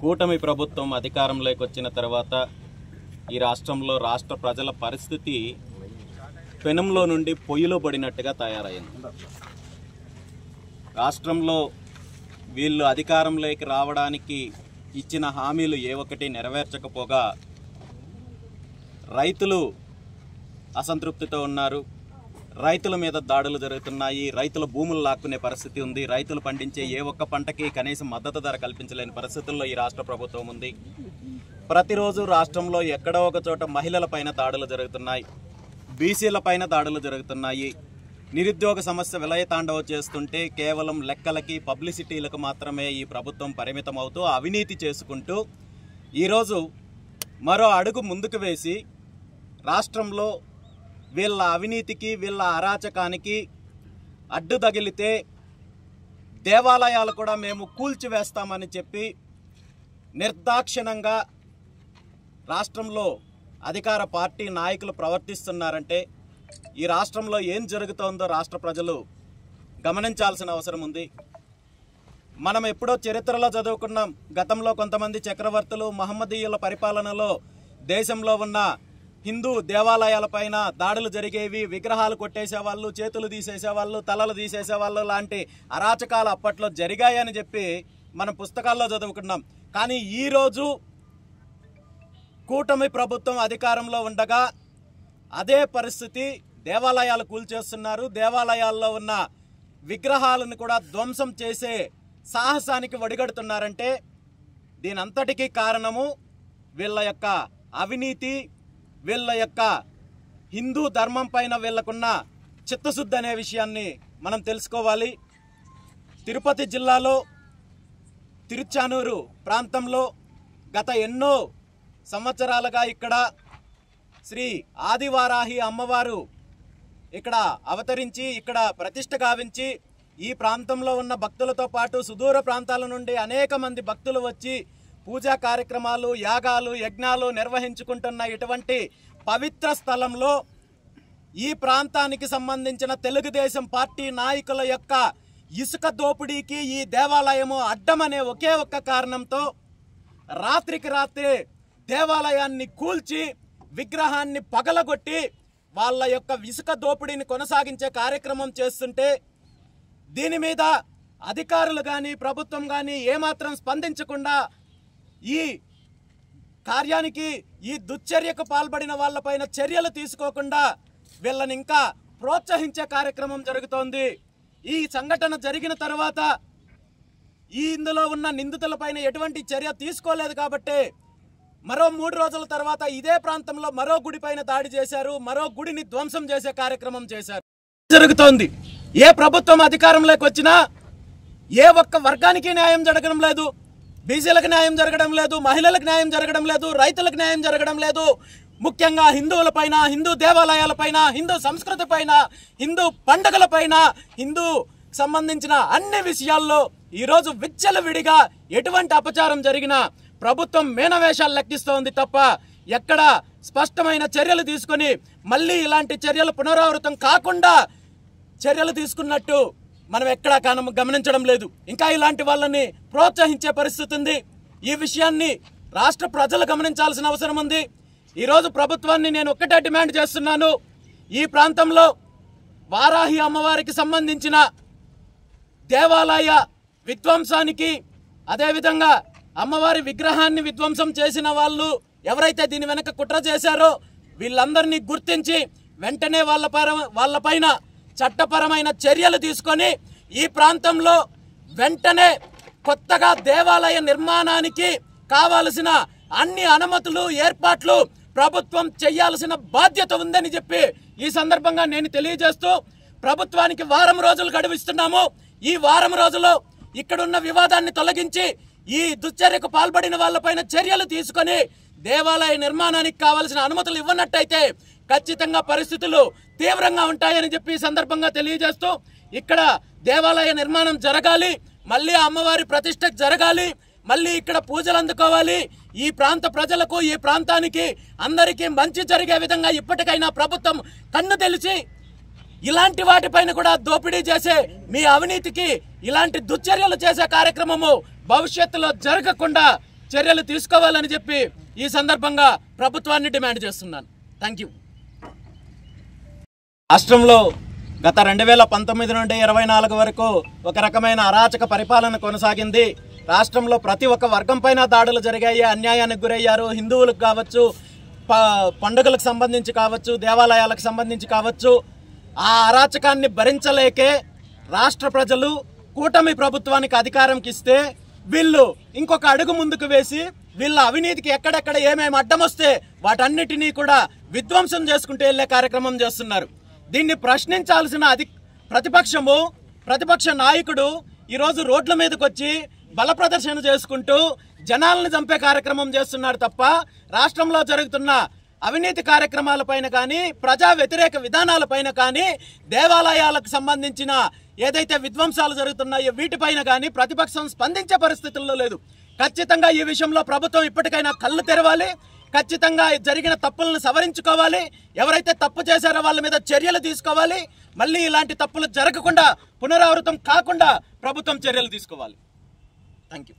కూటమి ప్రభుత్వం అధికారంలోకి వచ్చిన తర్వాత ఈ రాష్ట్రంలో రాష్ట్ర ప్రజల పరిస్థితి పెనంలో నుండి పొయ్యిలో పడినట్టుగా తయారైంది. రాష్ట్రంలో వీళ్ళు అధికారంలోకి రావడానికి ఇచ్చిన హామీలు ఏ ఒక్కటి నెరవేర్చకపోగా రైతులు అసంతృప్తితో ఉన్నారు. రైతుల మీద దాడులు జరుగుతున్నాయి. రైతుల భూములు లాక్కునే పరిస్థితి ఉంది. రైతులు పండించే ఏ ఒక్క పంటకి కనీసం మద్దతు ధర కల్పించలేని పరిస్థితుల్లో ఈ రాష్ట్ర ప్రభుత్వం ఉంది. ప్రతిరోజు రాష్ట్రంలో ఎక్కడో ఒక చోట మహిళల పైన దాడులు జరుగుతున్నాయి, బీసీల పైన దాడులు జరుగుతున్నాయి. నిరుద్యోగ సమస్య విలయతాండవం చేస్తుంటే కేవలం లెక్కలకి పబ్లిసిటీలకు మాత్రమే ఈ ప్రభుత్వం పరిమితం అవుతూ అవినీతి చేసుకుంటూ ఈరోజు మరో అడుగు ముందుకు వేసి రాష్ట్రంలో వీళ్ళ అవినీతికి వీళ్ళ అరాచకానికి అడ్డు తగిలితే దేవాలయాలు కూడా మేము కూల్చివేస్తామని చెప్పి నిర్దాక్షిణంగా రాష్ట్రంలో అధికార పార్టీ నాయకులు ప్రవర్తిస్తున్నారంటే ఈ రాష్ట్రంలో ఏం జరుగుతోందో రాష్ట్ర ప్రజలు గమనించాల్సిన అవసరం ఉంది. మనం ఎప్పుడో చరిత్రలో చదువుకున్నాం. గతంలో కొంతమంది చక్రవర్తులు మహమ్మదీయుల పరిపాలనలో దేశంలో ఉన్న హిందూ దేవాలయాలపైన దాడులు జరిగేవి, విగ్రహాలు కొట్టేసేవాళ్ళు, చేతులు తీసేసేవాళ్ళు, తలలు తీసేసేవాళ్ళు లాంటి అరాచకాలు అప్పట్లో జరిగాయని చెప్పి మనం పుస్తకాల్లో చదువుకున్నాం. కానీ ఈరోజు కూటమి ప్రభుత్వం అధికారంలో ఉండగా అదే పరిస్థితి, దేవాలయాలు కూల్చేస్తున్నారు. దేవాలయాల్లో ఉన్న విగ్రహాలను కూడా ధ్వంసం చేసే సాహసానికి ఒడిగడుతున్నారంటే దీనంతటికీ కారణము వీళ్ళ యొక్క అవినీతి, వీళ్ళ యొక్క హిందూ ధర్మం పైన వీళ్ళకున్న చిత్తశుద్ధి అనే విషయాన్ని మనం తెలుసుకోవాలి. తిరుపతి జిల్లాలో తిరుచానూరు ప్రాంతంలో గత ఎన్నో సంవత్సరాలుగా ఇక్కడ శ్రీ ఆదివారాహి అమ్మవారు ఇక్కడ అవతరించి ఇక్కడ ప్రతిష్ఠ గావించి ఈ ప్రాంతంలో ఉన్న భక్తులతో పాటు సుదూర ప్రాంతాల నుండి అనేక మంది భక్తులు వచ్చి పూజా కార్యక్రమాలు, యాగాలు, యజ్ఞాలు నిర్వహించుకుంటున్న ఇటువంటి పవిత్ర స్థలంలో ఈ ప్రాంతానికి సంబంధించిన తెలుగుదేశం పార్టీ నాయకుల యొక్క ఇసుక దోపిడీకి ఈ దేవాలయము అడ్డమనే ఒకే ఒక్క కారణంతో రాత్రికి రాత్రే దేవాలయాన్ని కూల్చి విగ్రహాన్ని పగలగొట్టి వాళ్ళ యొక్క ఇసుక దోపిడీని కొనసాగించే కార్యక్రమం చేస్తుంటే దీని మీద అధికారులు కానీ ప్రభుత్వం కానీ ఏమాత్రం స్పందించకుండా ఈ కార్యానికి, ఈ దుశ్చర్యకు పాల్పడిన వాళ్ళపైన చర్యలు తీసుకోకుండా వీళ్ళని ఇంకా ప్రోత్సహించే కార్యక్రమం జరుగుతోంది. ఈ సంఘటన జరిగిన తర్వాత ఇందులో ఉన్న నిందితులపైన ఎటువంటి చర్య తీసుకోలేదు కాబట్టి మరో 3 రోజుల తర్వాత ఇదే ప్రాంతంలో మరో గుడిపైన దాడి చేశారు, మరో గుడిని ధ్వంసం చేసే కార్యక్రమం చేశారు. జరుగుతోంది. ఏ ప్రభుత్వం అధికారంలోకి వచ్చినా ఏ ఒక్క వర్గానికి న్యాయం జరగడం లేదు. బీసీలకు న్యాయం జరగడం లేదు, మహిళలకు న్యాయం జరగడం లేదు, రైతులకు న్యాయం జరగడం లేదు. ముఖ్యంగా హిందువులపైన, హిందూ దేవాలయాలపైన, హిందూ సంస్కృతి పైన, హిందూ పండుగలపైన, హిందూ సంబంధించిన అన్ని విషయాల్లో ఈరోజు విచ్చలవిడిగా ఎటువంటి అపచారం జరిగినా ప్రభుత్వం మేనవేషాలు లెక్కిస్తోంది తప్ప ఎక్కడ స్పష్టమైన చర్యలు తీసుకొని మళ్ళీ ఇలాంటి చర్యలు పునరావృతం కాకుండా చర్యలు తీసుకున్నట్టు మనం ఎక్కడా గమనించడం లేదు. ఇంకా ఇలాంటి వాళ్ళని ప్రోత్సహించే పరిస్థితి ఉంది. ఈ విషయాన్ని రాష్ట్ర ప్రజలు గమనించాల్సిన అవసరం ఉంది. ఈరోజు ప్రభుత్వాన్ని నేను ఒక్కటే డిమాండ్ చేస్తున్నాను. ఈ ప్రాంతంలో వారాహి అమ్మవారికి సంబంధించిన దేవాలయ విధ్వంసానికి, అదేవిధంగా అమ్మవారి విగ్రహాన్ని విధ్వంసం చేసిన వాళ్ళు ఎవరైతే దీని వెనక కుట్ర చేశారో వీళ్ళందరినీ గుర్తించి వెంటనే వాళ్ళపైన చట్టపరమైన చర్యలు తీసుకొని ఈ ప్రాంతంలో వెంటనే కొత్తగా దేవాలయ నిర్మాణానికి కావాల్సిన అన్ని అనుమతులు, ఏర్పాట్లు ప్రభుత్వం చేయాల్సిన బాధ్యత ఉందని చెప్పి ఈ సందర్భంగా నేను తెలియజేస్తూ ప్రభుత్వానికి వారం రోజులు గడువిస్తున్నాము. ఈ వారం రోజుల్లో ఇక్కడున్న వివాదాన్ని తొలగించి ఈ దుశ్చర్యకు పాల్పడిన వాళ్ళపైన చర్యలు తీసుకొని దేవాలయ నిర్మాణానికి కావాల్సిన అనుమతులు ఇవ్వనట్టయితే ఖచ్చితంగా పరిస్థితులు తీవ్రంగా ఉంటాయని చెప్పి ఈ సందర్భంగా తెలియజేస్తూ ఇక్కడ దేవాలయ నిర్మాణం జరగాలి, మళ్ళీ అమ్మవారి ప్రతిష్ఠ జరగాలి, మళ్ళీ ఇక్కడ పూజలు అందుకోవాలి. ఈ ప్రాంత ప్రజలకు, ఈ ప్రాంతానికి అందరికీ మంచి జరిగే విధంగా ఇప్పటికైనా ప్రభుత్వం కన్ను తెలిసి ఇలాంటి వాటిపైన కూడా దోపిడీ చేసే మీ అవినీతికి ఇలాంటి దుశ్చర్యలు చేసే కార్యక్రమము భవిష్యత్తులో జరగకుండా చర్యలు తీసుకోవాలని చెప్పి ఈ సందర్భంగా ప్రభుత్వాన్ని డిమాండ్ చేస్తున్నాను. Thank you. రాష్ట్రంలో గత 2019 నుండి 24 వరకు ఒక రకమైన అరాచక పరిపాలన కొనసాగింది. రాష్ట్రంలో ప్రతి ఒక్క వర్గం పైన దాడులు జరిగాయి, అన్యాయానికి గురయ్యారు. హిందువులకు కావచ్చు, పండుగలకు సంబంధించి కావచ్చు, దేవాలయాలకు సంబంధించి కావచ్చు. ఆ అరాచకాన్ని భరించలేకే రాష్ట్ర ప్రజలు కూటమి ప్రభుత్వానికి అధికారంకి ఇస్తే వీళ్ళు ఇంకొక అడుగు ముందుకు వేసి వీళ్ళ అవినీతికి ఎక్కడెక్కడ ఏమేమి అడ్డం వస్తే వాటన్నిటినీ కూడా విధ్వంసం చేసుకుంటూ వెళ్లే కార్యక్రమం చేస్తున్నారు. దీన్ని ప్రశ్నించాల్సిన ప్రతిపక్ష నాయకుడు ఈరోజు రోడ్ల మీదకి వచ్చి బల ప్రదర్శన చేసుకుంటూ జనాలను చంపే కార్యక్రమం చేస్తున్నారు తప్ప రాష్ట్రంలో జరుగుతున్న అవినీతి కార్యక్రమాలపైన కానీ, ప్రజా వ్యతిరేక విధానాలపైన కానీ, దేవాలయాలకు సంబంధించిన ఏదైతే విధ్వంసాలు జరుగుతున్నాయో వీటిపైన కానీ ప్రతిపక్షం స్పందించే పరిస్థితుల్లో లేదు. ఖచ్చితంగా ఈ విషయంలో ప్రభుత్వం ఇప్పటికైనా కళ్ళు తెరవాలి. ఖచ్చితంగా జరిగిన తప్పులను సవరించుకోవాలి. ఎవరైతే తప్పు చేశారో వాళ్ళ మీద చర్యలు తీసుకోవాలి. మళ్ళీ ఇలాంటి తప్పులు జరగకుండా, పునరావృతం కాకుండా ప్రభుత్వం చర్యలు తీసుకోవాలి. Thank you.